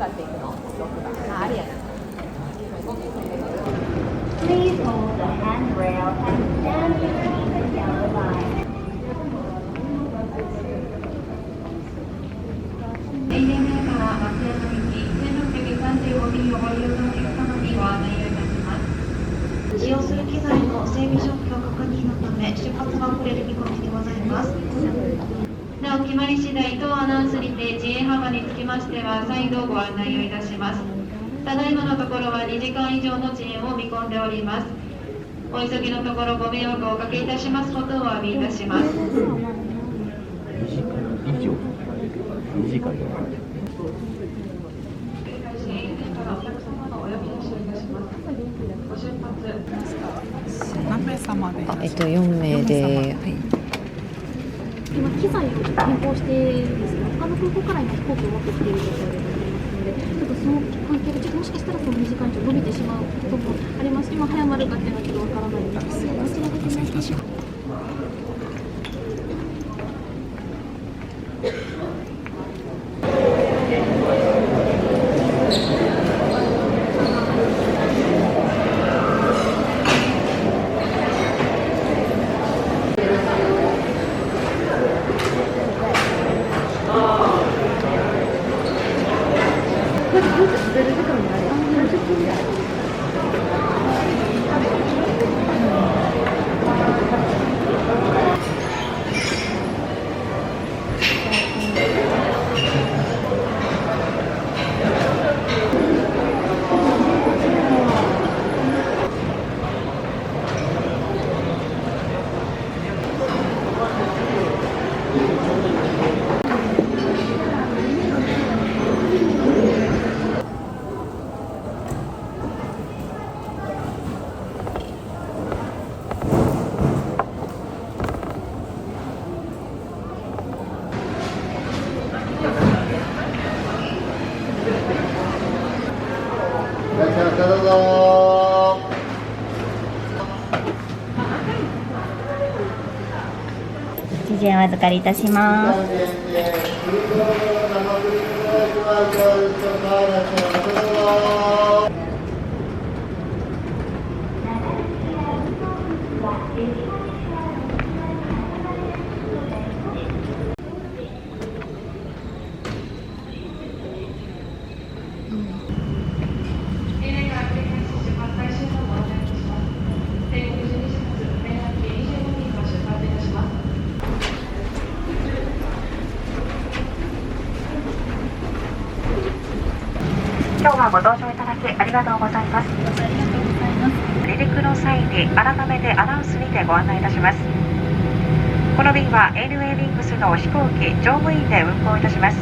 っていくの6番。ありやな。Please hold the handrail and stand between the yellow line. ANA から松山行き1635便をご利用のお客様にご案内をいたします。使用する機材の整備状況確認のため出発が遅れる見込みでございます。なお決まり次第当アナウンスにて遅延幅につきましては再度ご案内をいたします。ただいまのところは2時間以上の遅延を見込んでおります。お急ぎのところご迷惑をおかけいたしますことをお詫びいたします。2時間何名様で4名で、はい、今、機材を変更してですね、他の空港から今飛行機を持ってきている状況でございますので、ちょっとその関係でもしかしたらその2時間以上伸びてしまうこともありますし、今早まるかっていうのはちょっとわからないんですが、どちらでお願いしますか。指示お預かりいたします。今日はご搭乗いただきありがとうございます。離陸の際に改めてアナウンスにてご案内いたします。この便は ANA ウィングスの飛行機乗務員で運航いたします。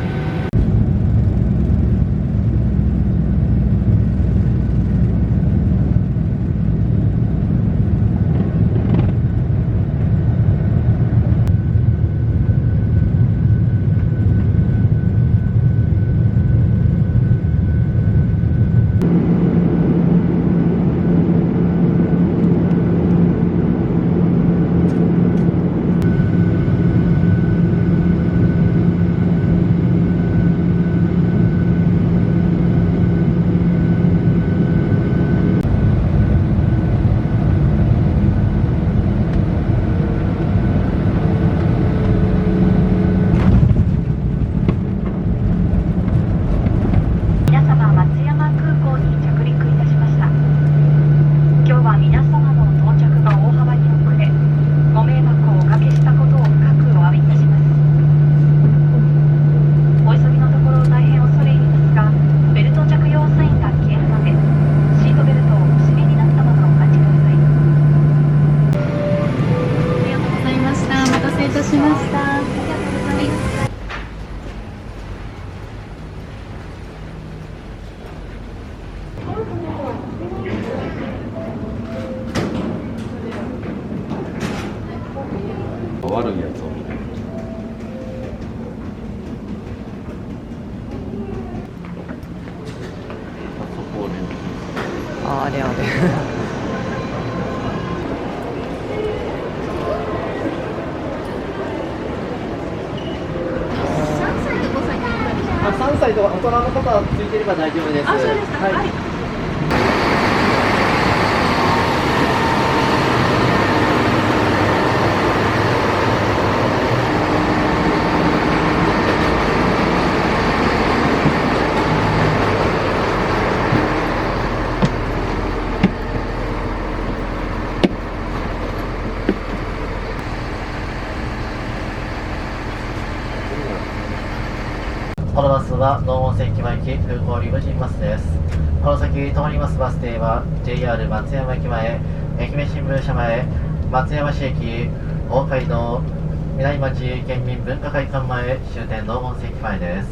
悪いやつを見てあれあれ3歳大人の方はついてれば大丈夫です。あ、そうですか。はい。このバスは道後線駅前行き空港リムジンバスです。この先通りますバス停は JR 松山駅前、愛媛新聞社前、松山市駅、大街道、南町県民文化会館前、終点道後線駅前です。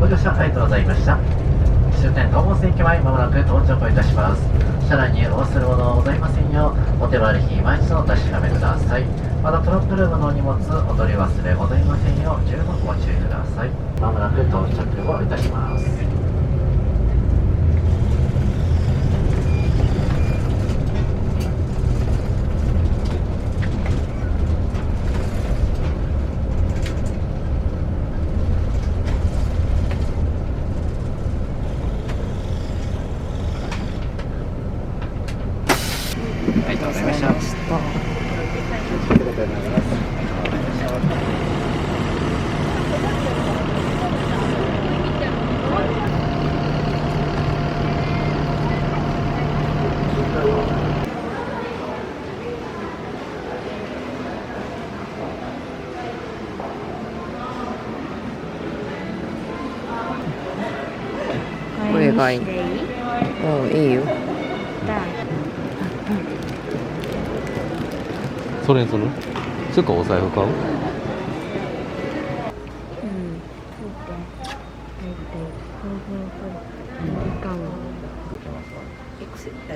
ご乗車ありがとうございました。終点道後線駅前、まもなく到着いたします。車内にお忘れ物ございませんよう、お手割り品今一度お確かめください。またトランクルームのお荷物、お取り忘れございませんよう、十分ご注意ください。まもなく到着をいたします。ありがとうございました。これがいい。うん、いいよ。それにする？それかお財布買う？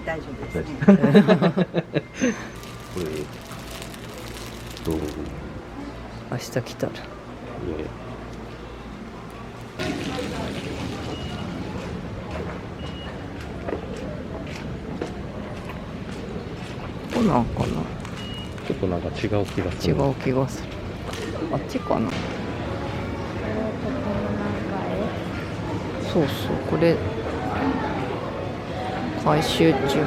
大丈夫ですね。これどう？明日来たら。こうなんかな。ちょっとなんか違う気がす違る。う気がする。あっちかな。そうそう、これ回収中。